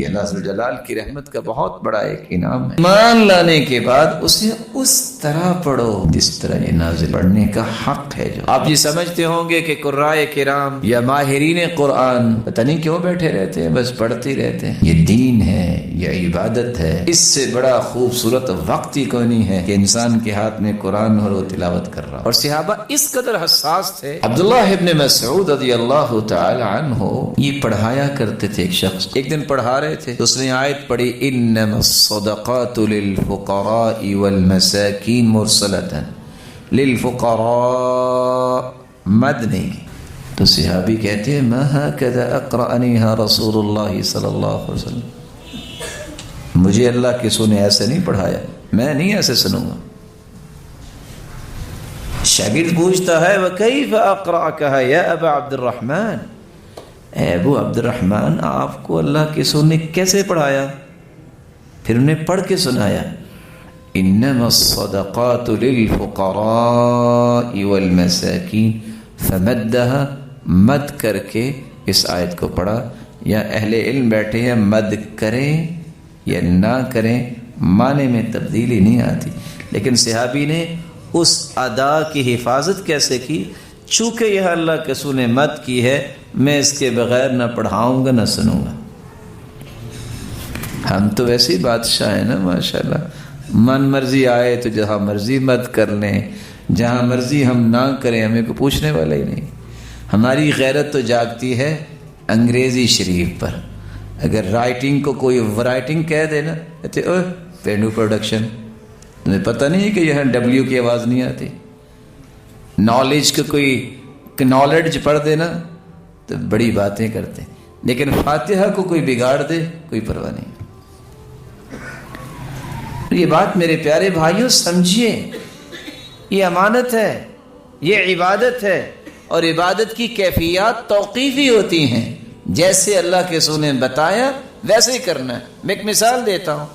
یہ اللہ ذو الجلال کی رحمت کا بہت بڑا ایک انعام ہے۔ ایمان لانے کے بعد اسے اس طرح پڑھو جس طرح یہ نازل پڑھنے کا حق ہے۔ جو آپ یہ سمجھتے ہوں گے کہ قرائے کرام یا ماہرین قرآن پتہ نہیں کیوں بیٹھے رہتے ہیں، بس پڑھتے ہی رہتے ہیں، یہ دین ہے، یہ عبادت ہے۔ اس سے بڑا خوبصورت وقت ہی کوئی نہیں ہے کہ انسان کے ہاتھ میں قرآن اور وہ تلاوت کر رہا۔ اور صحابہ اس قدر حساس تھے۔ عبداللہ ابن مسعود رضی اللہ تعالی عنہ یہ پڑھایا کرتے تھے۔ ایک شخص ایک دن پڑھا رہے تھے تو اس نے آیت پڑھی انما الصدقات للفقراء والمساکین مرسلۃ، للفقراء مد نہیں کی۔ تو صحابی کہتے ہیں ما هكذا اقرأنیها رسول اللہ صلی اللہ علیہ وسلم، مجھے اللہ کے رسول نے ایسے نہیں پڑھایا، میں نہیں ایسے سنوں گا۔ شاگرد پوچھتا ہے وَكَيْفَ أَقْرَأَكَهَا يَا أَبَا عبد الرحمن، اے ابو عبد الرحمن آپ کو اللہ کے رسول نے کیسے پڑھایا؟ پھر انہیں پڑھ کے سنایا انما الصدقات للفقراء والمساکین، فمدها مد کر کے اس آیت کو پڑھا۔ یا اہل علم بیٹھے ہیں مد کریں یا نہ کریں معنی میں تبدیلی نہیں آتی، لیکن صحابی نے اس ادا کی حفاظت کیسے کی؟ چونکہ یہ اللہ کے رسول نے مد کی ہے، میں اس کے بغیر نہ پڑھاؤں گا نہ سنوں گا۔ ہم تو ویسے ہی بادشاہ ہیں نا ماشاءاللہ، من مرضی آئے تو جہاں مرضی مد کر لیں، جہاں مرضی ہم نہ کریں، ہمیں کو پوچھنے والا ہی نہیں۔ ہماری غیرت تو جاگتی ہے انگریزی شریف پر۔ اگر رائٹنگ کو کوئی ورائٹنگ کہہ دے نا، کہتے اوہ پینڈو پروڈکشن، تمہیں پتہ نہیں کہ یہاں ڈبلیو کی آواز نہیں آتی۔ نالج کو کوئی نالج پڑھ دینا تو بڑی باتیں کرتے ہیں، لیکن فاتحہ کو کوئی بگاڑ دے کوئی پرواہ نہیں۔ یہ بات میرے پیارے بھائیوں سمجھیے، یہ امانت ہے، یہ عبادت ہے، اور عبادت کی کیفیات توقیفی ہوتی ہیں۔ جیسے اللہ کے رسول نے بتایا ویسے ہی کرنا ہے۔ میں ایک مثال دیتا ہوں،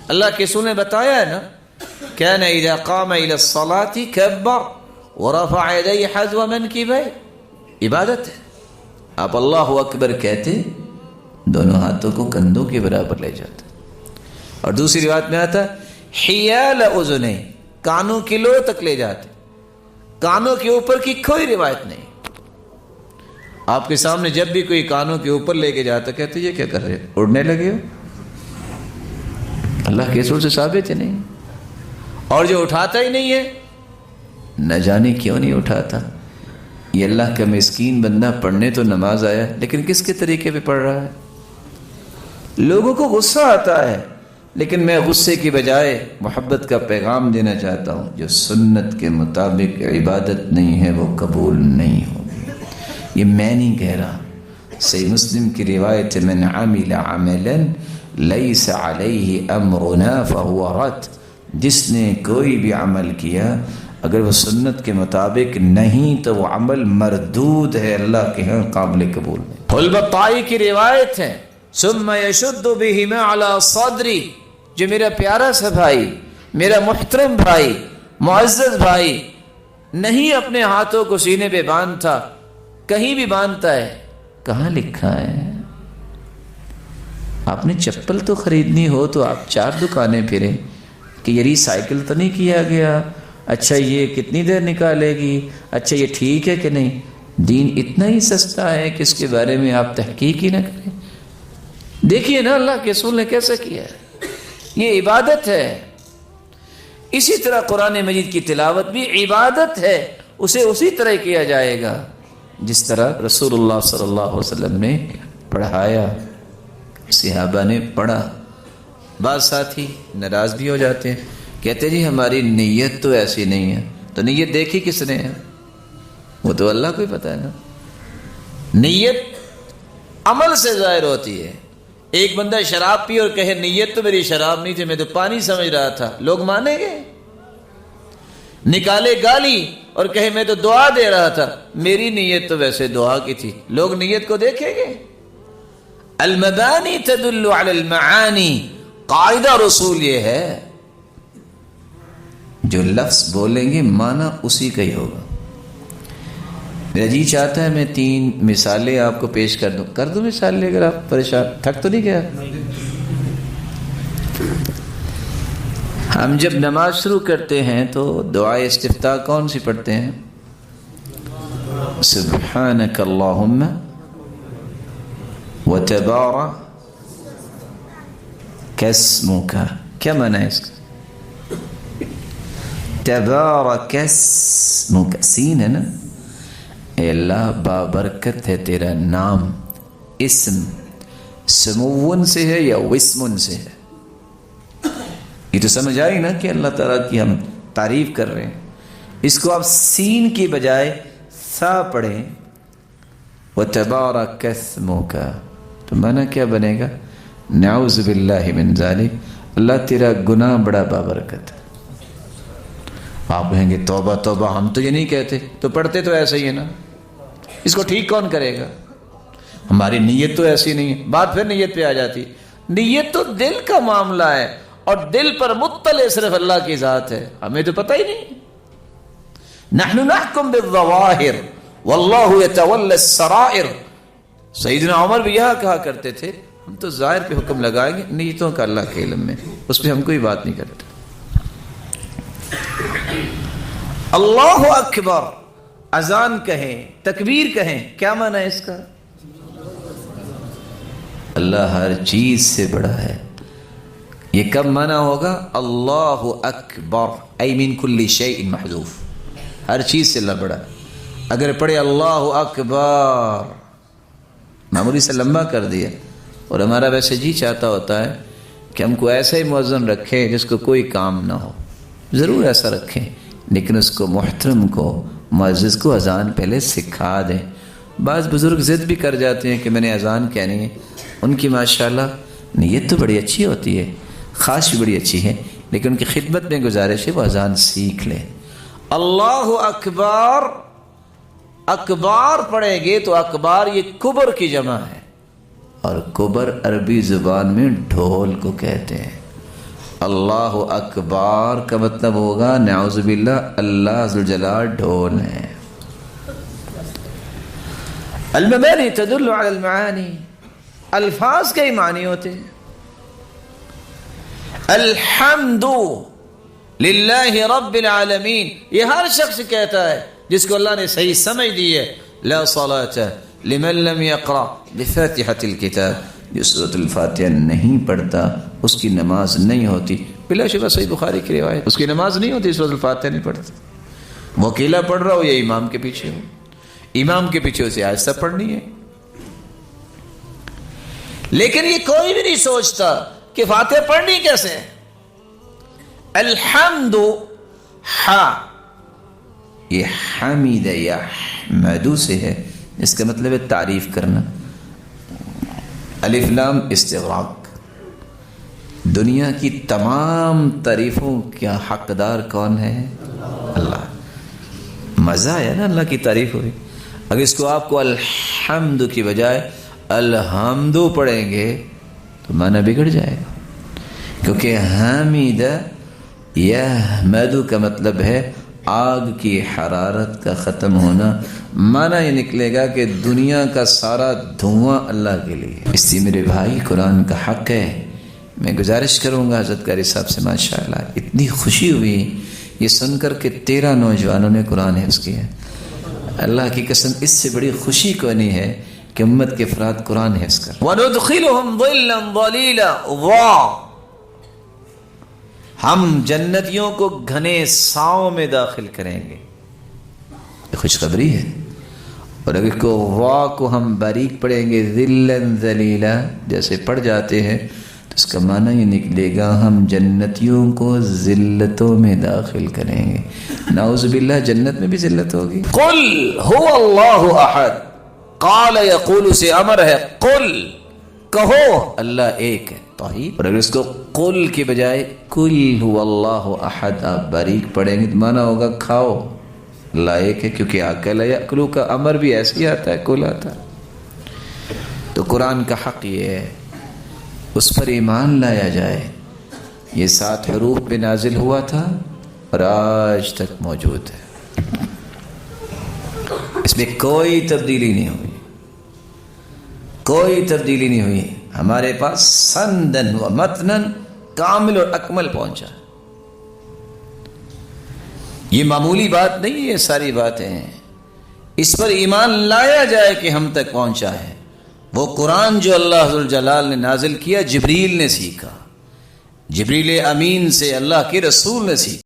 اللہ کے رسول نے بتایا ہے نا كان اذا قام الى الصلاة كبر ورفع يديه حذو منكبيه، عبادت ہے۔ آپ اللہ اکبر کہتے دونوں ہاتھوں کو کندھوں کے برابر لے جاتے۔ اور دوسری روایت میں آتا حیال اذنی، کانوں کی لو تک لے جاتے، کانوں کے اوپر کی کوئی روایت نہیں۔ آپ کے سامنے جب بھی کوئی کانوں کے اوپر لے کے جاتا کہتے یہ کیا کر رہے ہو، اڑنے لگے ہو؟ اللہ کے رسول سے ثابت ہے نہیں۔ اور جو اٹھاتا ہی نہیں ہے، نہ جانے کیوں نہیں اٹھاتا۔ یہ اللہ کا مسکین بندہ پڑھنے تو نماز آیا، لیکن کس کے طریقے پہ پڑھ رہا ہے؟ لوگوں کو غصہ آتا ہے، لیکن میں غصے کی بجائے محبت کا پیغام دینا چاہتا ہوں، جو سنت کے مطابق عبادت نہیں ہے وہ قبول نہیں ہوگی۔ یہ میں نہیں کہہ رہا، صحیح مسلم کی روایت من عمل عملا لیس علیہ امرنا فہو رد، جس نے کوئی بھی عمل کیا اگر وہ سنت کے مطابق نہیں تو وہ عمل مردود ہے، اللہ کے ہاں قابل قبول نہیں۔ البطائی کی روایت ہے ثم یشد بہما علی صدری، جو میرا پیارا سا بھائی، میرا محترم بھائی، معزز بھائی نہیں اپنے ہاتھوں کو سینے پہ باندھتا، کہیں بھی باندھتا ہے۔ کہاں لکھا ہے؟ آپ نے چپل تو خریدنی ہو تو آپ 4 دکانیں پھریں کہ یہ ریسائیکل تو نہیں کیا گیا، اچھا یہ کتنی دیر نکالے گی، اچھا یہ ٹھیک ہے کہ نہیں۔ دین اتنا ہی سستا ہے کہ اس کے بارے میں آپ تحقیق ہی نہ کریں۔ دیکھیے نا اللہ کے رسول نے کیسے کیا ہے، یہ عبادت ہے۔ اسی طرح قرآن مجید کی تلاوت بھی عبادت ہے، اسے اسی طرح کیا جائے گا جس طرح رسول اللہ صلی اللہ علیہ وسلم نے پڑھایا، صحابہ نے پڑھا۔ بعض ساتھی ناراض بھی ہو جاتے ہیں، کہتے جی ہماری نیت تو ایسی نہیں ہے۔ تو نیت دیکھی کس نے ہے؟ وہ تو اللہ کو ہی پتہ ہے نا۔ نیت عمل سے ظاہر ہوتی ہے۔ ایک بندہ شراب پی اور کہے نیت تو میری شراب نہیں تھی، میں تو پانی سمجھ رہا تھا، لوگ مانیں گے؟ نکالے گالی اور کہے میں تو دعا دے رہا تھا، میری نیت تو ویسے دعا کی تھی، لوگ نیت کو دیکھیں گے؟ المبانی تدل علی المعانی، قاعدہ رسول یہ ہے جو لفظ بولیں گے معنی اسی کا ہی ہوگا۔ میرا جی چاہتا ہے میں 3 مثالیں آپ کو پیش کر دوں مثالیں، اگر آپ پریشان تھک تو نہیں گیا؟ ہم جب نماز شروع کرتے ہیں تو دعائے استفتاح کون سی پڑھتے ہیں؟ سبحانک اللہم وتبارک اسمک. کیا معنی ہے اس کا؟ تبارک اسمک، سین ہے نا. اے اللہ بابرکت ہے تیرا نام. اسم سمون سے ہے یا وسمن سے ہے؟ یہ تو سمجھ آئی نا کہ اللہ تعالیٰ کی ہم تعریف کر رہے ہیں. اس کو آپ سین کی بجائے سا پڑھیں، وَتَبَارَكَ اسْمُكَ، تو معنی کیا بنے گا؟ نعوذ باللہ من ذالک، اللہ تیرا گناہ بڑا بابرکت ہے. آپ کہیں گے توبہ توبہ، ہم تو یہ نہیں کہتے، تو پڑھتے تو ایسے ہی ہے نا. اس کو ٹھیک کون کرے گا؟ ہماری نیت تو ایسی نہیں ہے. بات پھر نیت پہ آ جاتی. نیت تو دل کا معاملہ ہے، اور دل پر مطلع صرف اللہ کی ذات ہے، ہمیں تو پتہ ہی نہیں. نحن نحکم بالظواہر واللہ یتولی السرائر. سیدنا عمر بھی یہاں کہا کرتے تھے ہم تو ظاہر پہ حکم لگائیں گے، نیتوں کا اللہ کے علم میں، اس پہ ہم کوئی بات نہیں کرتے. اللہ اکبر اذان کہیں، تکبیر کہیں، کیا معنی ہے اس کا؟ اللہ ہر چیز سے بڑا ہے. یہ کب معنی ہوگا؟ اللہ اکبر ای من کل شیء محذوف، ہر چیز سے اللہ بڑا. اگر پڑھے اللہ اکبر معمولی سے لمبا کر دیا، اور ہمارا ویسے جی چاہتا ہوتا ہے کہ ہم کو ایسا ہی مؤذن رکھیں جس کو کوئی کام نہ ہو. ضرور ایسا رکھیں، لیکن اس کو محترم کو، معزز کو اذان پہلے سکھا دیں. بعض بزرگ ضد بھی کر جاتے ہیں کہ میں نے اذان کہنی ہے. ان کی ماشاءاللہ نیت تو بڑی اچھی ہوتی ہے، خواہش بھی بڑی اچھی ہے، لیکن ان کی خدمت میں گزارش ہے وہ اذان سیکھ لیں. اللہ اکبر، اکبار پڑھیں گے تو اکبار یہ کبر کی جمع ہے، اور کبر عربی زبان میں ڈھول کو کہتے ہیں. اللہ اکبر کا مطلب ہوگا نعوذ باللہ اللہ ذوالجلال ڈھول ہے. المبانی تدل علی المعانی، الفاظ کے ہی معنی ہوتے ہیں. الحمد للہ رب العالمین، یہ ہر شخص کہتا ہے جس کو اللہ نے صحیح سمجھ دی ہے. لا صلاۃ لمن لم یقرأ بفاتحۃ الکتاب، جو سورۃ الفاتحہ نہیں پڑھتا اس کی نماز نہیں ہوتی. بلا شبہ صحیح بخاری کی روایت، اس کی نماز نہیں ہوتی، سورۃ الفاتحہ نہیں پڑھتا. وہ اکیلا پڑھ رہا ہو یا امام کے پیچھے ہو، امام کے پیچھے اسے آہستہ پڑھنی ہے. لیکن یہ کوئی بھی نہیں سوچتا کہ فاتحہ پڑھنی کیسے ہے. الحمد ہا، یہ حمید یا حمدو سے ہے، اس کا مطلب ہے تعریف کرنا. الف لام استغراق، دنیا کی تمام تعریفوں کا حقدار کون ہے؟ اللہ. مزہ آیا نا اللہ کی تعریف ہوئی. اگر اس کو آپ کو الحمد کی بجائے الحمد پڑھیں گے تو معنی بگڑ جائے گا، کیونکہ حمید یحمد کا مطلب ہے آگ کی حرارت کا ختم ہونا. معنی یہ نکلے گا کہ دنیا کا سارا دھواں اللہ کے لیے. اس لیے میرے بھائی قرآن کا حق ہے. میں گزارش کروں گا حضرت قاری صاحب سے، ماشاءاللہ اتنی خوشی ہوئی یہ سن کر کہ 13 نوجوانوں نے قرآن حفظ کیا. اللہ کی قسم اس سے بڑی خوشی کوئی نہیں ہے کہ امت کے افراد قرآن حفظ کر. وَنُدْخِلُهُمْ ظِلًّا ظَلِيلًا، ہم جنتیوں کو گھنے ساؤں میں داخل کریں گے. یہ خوشخبری ہے. اور اگر کو وا کو ہم باریک پڑھیں گے ذِلًّا ذَلِيلًا جیسے پڑھ جاتے ہیں تو اس کا معنی یہ نکلے گا ہم جنتیوں کو ذلتوں میں داخل کریں گے. نعوذ باللہ جنت میں بھی ذلت ہوگی. قل هو اللہ احد، قال یقول سے امر ہے، قل کہو اللہ ایک ہے، توحید. اور اگر اس کو قل کی بجائے کل هو اللہ احد آپ باریک پڑھیں گے تو معنی ہوگا کھاؤ، اللہ ایک ہے. کیونکہ اکل یاکلو کا امر بھی ایسے ہی آتا ہے، کل آتا ہے. تو قرآن کا حق یہ ہے اس پر ایمان لایا جائے. یہ 7 حروف پہ نازل ہوا تھا اور آج تک موجود ہے. اس میں کوئی تبدیلی نہیں ہوئی، کوئی تبدیلی نہیں ہوئی. ہمارے پاس سندن و متنن کامل اور اکمل پہنچا. یہ معمولی بات نہیں ہے، یہ ساری باتیں ہیں، اس پر ایمان لایا جائے کہ ہم تک پہنچا ہے۔ وہ قرآن جو اللہ ذوالجلال نے نازل کیا، جبریل نے سیکھا، جبریل امین سے اللہ کے رسول نے سیکھا۔